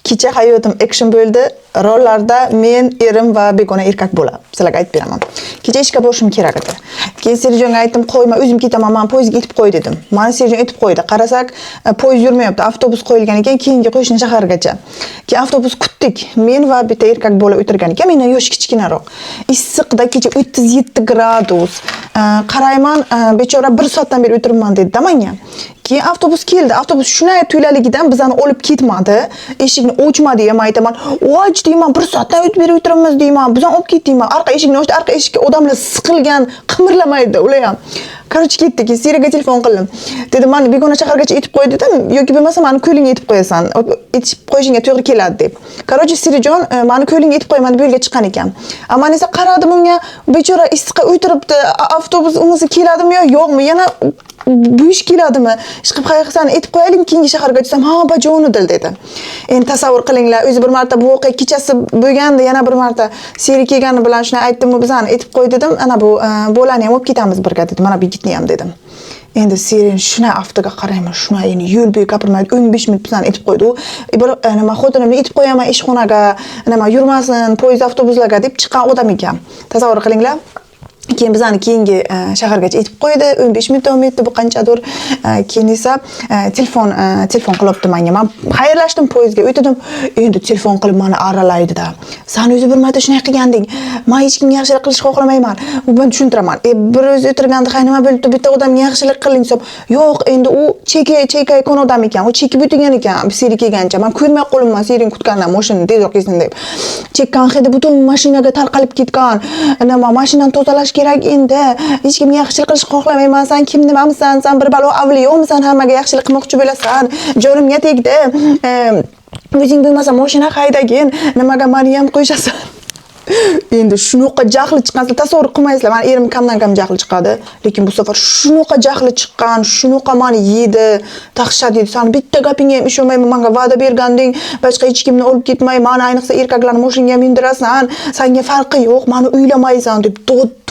kecha hayotim action bo'ldi. Rollarda men, erim va begona erkak bola. Sizlarga aytib beraman. Kecha ishga borishim kerak edi. Keyin Serjonga aytdim, "Qo'yma, o'zim ketaman, men poyezdga yetib qo'y" dedim. Mani Serjon yetib qo'ydi. Qarasak, poyezd yurmayapti, avtobus qo'yilgan ekan, keyingi qo'shni shahargacha. Keyin avtobus kutdik. Men va bitta erkak bola o'tirgan ekan, mendan yoshi kichkinaroq. Issiqda kecha 37 gradus. Qarayman, bechora 1 soatdan beri o'tiribman dedi menga. Keyin avtobus keldi. Avtobus shunday tuyulaligidan bizani olib ketmadi. Eshikni ochmadi ham aytaman. "Och" deyman, 1 soatdan o'tiramiz deyman. Bizani olib ketdingman. Orqa eshikni ochdi, orqa eshikka odamlar siqilgan, qimirlamaydi ular ham. Korоче ketdik. Seriyaga telefon qildim. Dedim, "Meni begona shahargacha yetib qo'y" dedim. "Yoki bo'lmasa meni ko'lingga yetib qo'yasan. Yetib qo'yishingga to'g'ri keladi" deb. Korоче Serjon meni ko'lingga yetib qo'yman deb yo'lga chiqqan ekan. Ammo esa qaradim unga, bechora issiqqa o'tiribdi. Avtobus unisi keladimi yo'qmi? Yana bu ish keladimi? Ishqib qayersan yetib qo'yaylik, keyingi shaharga tursam, "Ha, bajonidil" dedi. Endi tasavvur qilinglar, o'zi bir marta bu voqea kechasi bo'lganda, yana bir marta seri kelgani bilan shuni aytdim, "Bizani yetib qo'y" dedim. "Ana bu bolani ham olib ketamiz birga" dedi. "Mana bu yigitni ham" dedim. Endi Serin shuna aftiga qarayman, shuna endi yo'l bo'yi gapirmaydi, 15 minut bizani yetib qo'ydi. U bir nima xotinimni yetib qo'yaman ishxonaga, nima yurmasin, poyezd avtobuslarga deb chiqqan odam ekan. Tasavvur qilinglar. Keyin bizani keyingi shahargacha yetib qo'ydi. 15 minut davom etdi bu qanchadir. Keyin esa telefon qilibdi menga. Men xayrlashdim, poyezdga o'tdim. Endi telefon qilib meni aralaydi-da. "Sen o'zi bir marta shunday qilganding. Men hech kimga yaxshilik qilishni xohlamayman." Men tushuntiraman. Bir o'zi o'tirganda nima bo'ldi? Bitta odamga yaxshilik qiling deb. "Yo'q, endi u cheka kon odam ekan. U chekib o'tgan ekan, seri kelgancha. Men ko'rmay qolibman, serin kutgandan mashinani tezroq kelsin deb. Chekkan hidi butun mashinaga tarqalib ketgan. Nima mashinani tozalash kerak endi. Hech kimga yaxshilik qilishni xohlamayman. Sen kim nimamisan? Sen bir balo avliyomisan? Hammaga yaxshilik qilmoqchi bo'lasan. Jonimga tegdi. O'zing bo'lmasa mashina haydagin. Nimaga meni ham qo'yshasan?" Endi shunaqa jahli chiqqan, tasavvur qilmaysizlar. Men erim kamdan kam jahli chiqadi, lekin bu safar shunaqa jahli chiqqan, shunaqa meni yedi, dahshat yedi. "Sen bitta gapingga ham ishonmayman, menga va'da berganding, boshqa hech kimni olib ketmay, meni ayniqsa erkaklarni mashinaga mindirasan, senga farqi yo'q, meni uylamaysan" deb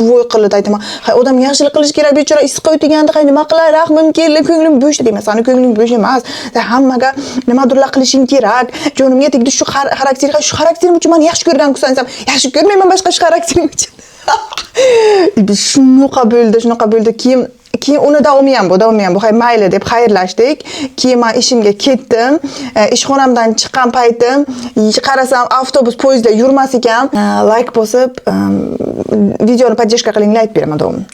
voy qilib aytaman. "Hay, odam yaxshilik qilish kerak, bechora issiqqa o'tganda, hay nima qilay, rahmim keldi, ko'nglim bo'sh" deyman. "Seni ko'ngling bo'sh emas. Sen hammaga nimadirlar qilishing kerak. Jonimga tegdi shu xarakterim uchun meni yaxshi ko'rgan kusan desam, yaxshi ko'rmayman boshqa xarakterim uchun." Shunaqa bo'ldi. Keyin uni davomi ham bu. Hay mayli deb xayrlashdik. Keyin men ishimga ketdim. Ishxonamdan chiqqan paytim qarasam avtobus poyezdlar yurmas ekan. Like bosib, videoni podдержка qilinglar, aytib beraman davomini.